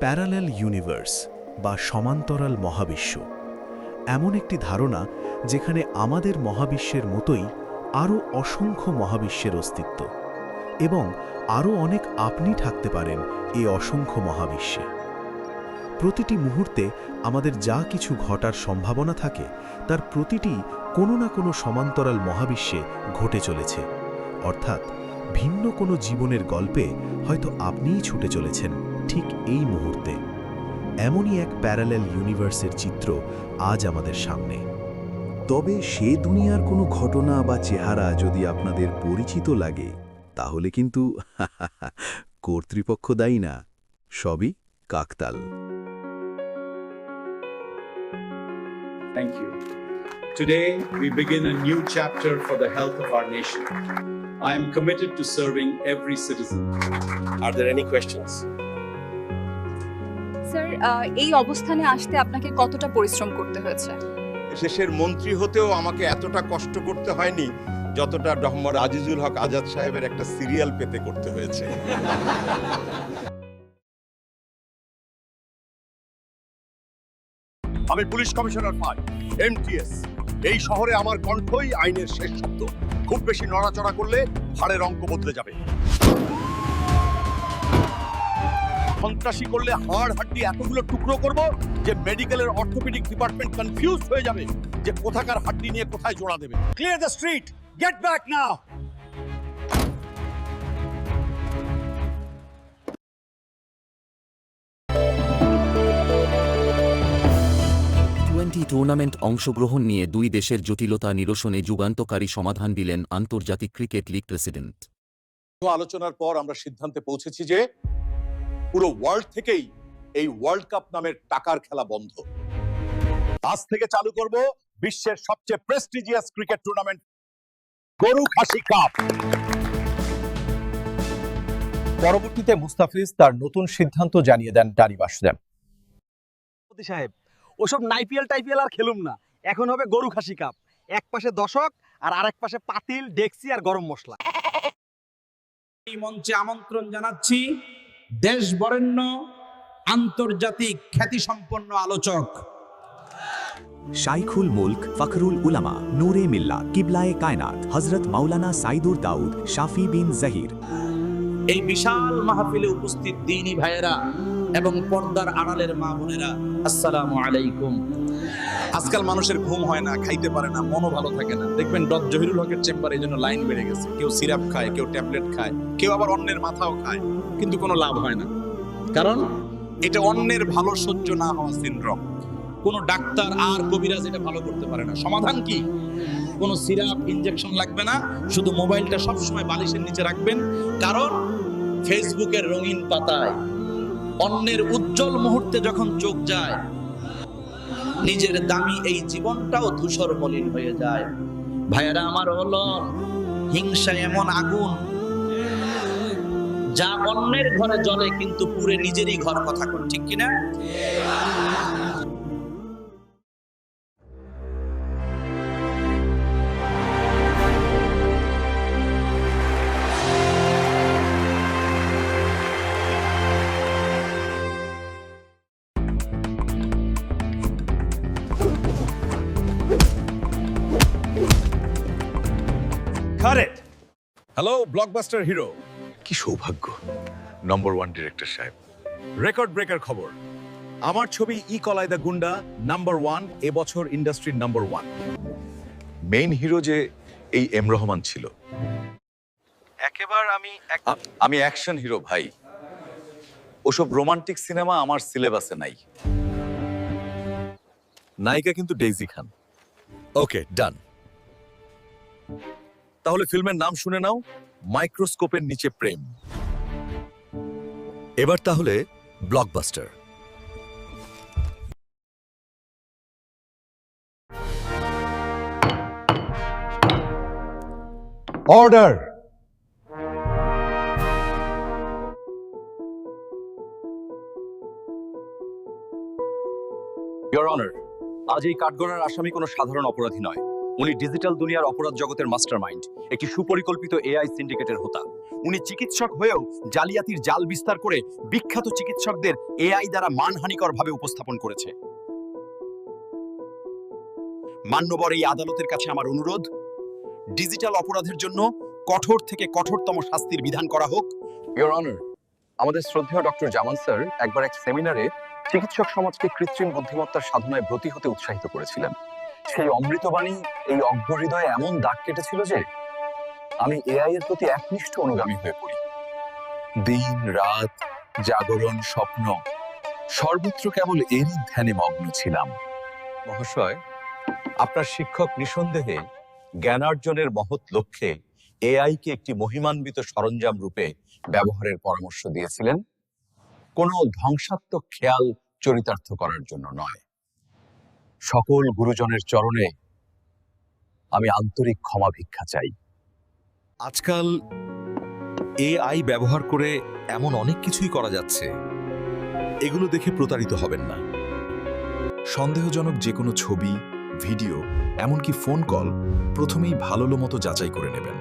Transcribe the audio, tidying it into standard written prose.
Parallel universe বা সমান্তরাল মহাবিশ্ব এমন একটি ধারণা যেখানে আমাদের মহাবিশ্বের মতোই আরও অসংখ্য মহাবিশ্বের অস্তিত্ব এবং আরও অনেক আপনি থাকতে পারেন এই অসংখ্য মহাবিশ্বে। প্রতিটি মুহূর্তে আমাদের যা কিছু ঘটার সম্ভাবনা থাকে তার প্রতিটি কোনো না কোনো সমান্তরাল মহাবিশ্বে ঘটে চলেছে, অর্থাৎ ভিন্ন কোনো জীবনের গল্পে হয়তো আপনিই ছুটে চলেছেন ঠিক এই মুহূর্তে। এমনই এক প্যারালেল ইউনিভার্সের চিত্র আজ আমাদের সামনে। তবে সে দুনিয়ার কোনো ঘটনা বা চেহারা যদি আপনাদের পরিচিত লাগে তাহলে কিন্তু কর্তৃপক্ষ দায়ী না, সবই কাকতাল। Thank you. Today, we begin a new chapter for the health of our nation. I am committed to serving every citizen. Are there any questions? Sir, এই অবস্থানে আসতে আপনাকে কতটা পরিশ্রম করতে হয়েছে? দেশের মন্ত্রী হতেও আমাকে এতটা কষ্ট করতে হয়নি যতটা ডহমর আজিজুল হক আজাদ সাহেবের একটা সিরিয়াল পেতে করতে হয়েছে। আমি পুলিশ কমিশনার পাই, এমটিএস। এই শহরে আমার কণ্ঠই আইনের শেষ শব্দ। খুব বেশি নড়াচড়া করলে হাড়ের অঙ্ক বদলে যাবে। সন্ত্রাসী করলে হাড় হাড্ডি এতগুলো টুকরো করব যে মেডিকেলের অর্থোপেডিক ডিপার্টমেন্ট কনফিউজ হয়ে যাবে যে কোথাকার হাড্ডি নিয়ে কোথায় জোড়া দেবে। Clear the street, get back now. T tournament অংশগ্রহণ নিয়ে দুই দেশের জটিলতা নিরসনে যুগান্তকারী সমাধান দিলেন আন্তর্জাতিক ক্রিকেট লীগ প্রেসিডেন্ট। আলোচনার পর আমরা সিদ্ধান্তে পৌঁছেছি যে পুরো ওয়ার্ল্ড থেকেই এই ওয়ার্ল্ড কাপ নামের টাকার খেলা বন্ধ। আজ থেকে চালু করব বিশ্বের সবচেয়ে প্রেস্টিজিয়াস ক্রিকেট টুর্নামেন্ট, গরু খাসি কাপ। পরবর্তীতে মুস্তাফিজ তার নতুন সিদ্ধান্ত জানিয়ে দেন ডানি বাসুদেব। সাহেব, ওসব নাইপিএল টাইপিএল আর খেলুম না, এখন হবে গরু খাসি কাপ। এক পাশে দর্শক আর আরেক পাশে পাতিল, ডেক্সি আর গরম মশলা। এই মঞ্চে আমন্ত্রণ জানাচ্ছি দেশ বরেণ্য আন্তর্জাতিক খ্যাতিসম্পন্ন আলোচক শাইখুল মুলক ফখরুল উলামা নূরে মিল্লাত কিবলায়ে কায়নাত হযরত মাওলানা সাইদুর দাউদ শাফি বিন জাহির। এই বিশাল মাহফিলে উপস্থিত দ্বীনী ভাইয়েরা এবং পর্দার আড়ালের মা বোনেরা, আসসালামু আলাইকুম। আজকাল মানুষের ঘুম হয় না, খাইতে পারে না, মনও ভালো থাকে না। দেখবেন ডক্টর জহিরুল হকের চেম্বারে এই জন্য লাইন বেড়ে গেছে। কেউ সিরাপ খায়, কেউ ট্যাবলেট খায়, কেউ আবার অন্যের মাথাও খায়, কিন্তু কোনো লাভ হয় না। কারণ এটা অন্যের ভালো সহ্য না হওয়া সিনড্রোম। কোনো ডাক্তার আর কবিরাজ এটা ভালো করতে পারে না। সমাধান কি? কোনো সিরাপ, ইনজেকশন লাগবে না। শুধু মোবাইলটা সবসময় বালিশের নিচে রাখবেন, কারণ ফেসবুকের রঙিন পাতায় অন্যের উজ্জ্বল মুহূর্তে যখন চোখ যায়, নিজের দামি এই জীবনটাও ধূসর মলিন হয়ে যায়। ভাইয়েরা আমার, হলো হিংসা এমন আগুন যা অন্যের ঘরে জ্বলে কিন্তু পুরে নিজেরই ঘর। কথা কোন ঠিক কিনা? Hello blockbuster hero. কি সৌভাগ্য, নম্বর 1 ডিরেক্টর সাহেব। রেকর্ড ব্রেকার খবর, আমার ছবি ই কলাইদা গুন্ডা নাম্বার 1 এবছর ইন্ডাস্ট্রির নাম্বার 1। মেইন হিরো যে এই এম রহমান ছিল। একেবারে আমি অ্যাকশন হিরো ভাই। ওসব রোমান্টিক সিনেমা আমার সিলেবাসে নাই। নায়িকা কিন্তু ডেইজি খান। ওকে, ডান। তাহলে ফিল্মের নাম শুনে নাও, মাইক্রোস্কোপের নিচে প্রেম। এবার তাহলে ব্লকবাস্টার। অর্ডার। ইওর অনার, আজ এই কাঠগড়ার আসামি কোনো সাধারণ অপরাধী নয়। উনি ডিজিটাল দুনিয়ার অপরাধ জগতের মাস্টারমাইন্ড, একটি সুপরিকল্পিত এআই সিন্ডিকেটের হোতা। উনি চিকিৎসক হয়েও জালিয়াতির জাল বিস্তার করে বিখ্যাত চিকিৎসকদের এআই দ্বারা মানহানিকরভাবে উপস্থাপন করেছে। মান্যবর এই আদালতের কাছে আমার অনুরোধ, ডিজিটাল অপরাধের জন্য কঠোর থেকে কঠোরতম শাস্তির বিধান করা হোক। ইওর অনার, আমাদের শ্রদ্ধেয় ডক্টর জামান স্যার একবার এক সেমিনারে চিকিৎসক সমাজকে কৃত্রিম বুদ্ধিমত্তার সাধনায় ব্রতী হতে উৎসাহিত করেছিলেন। সেই অমৃতবাণী এই অজ্ঞ হৃদয়ে এমন দাগ কেটেছিল যে আমি এআই এর প্রতি একনিষ্ঠ অনুগামী হয়ে পড়ি। দিন রাত জাগরণ স্বপ্ন সর্বত্র কেবল এরই ধ্যানে মগ্ন ছিলাম। মহাশয়, আপনার শিক্ষক নিঃসন্দেহে জ্ঞানার্জনের মহৎ লক্ষ্যে এআইকে একটি মহিমান্বিত সরঞ্জাম রূপে ব্যবহারের পরামর্শ দিয়েছিলেন, কোনো ধ্বংসাত্মক খেয়াল চরিতার্থ করার জন্য নয়। সকল গুরুজনের চরণে আমি আন্তরিক ক্ষমা ভিক্ষা চাই। আজকাল এআই ব্যবহার করে এমন অনেক কিছুই করা যাচ্ছে, এগুলো দেখে প্রতারিত হবেন না। সন্দেহজনক যে কোনো ছবি, ভিডিও, এমনকি ফোন কল প্রথমেই ভালো মতো যাচাই করে নেবেন।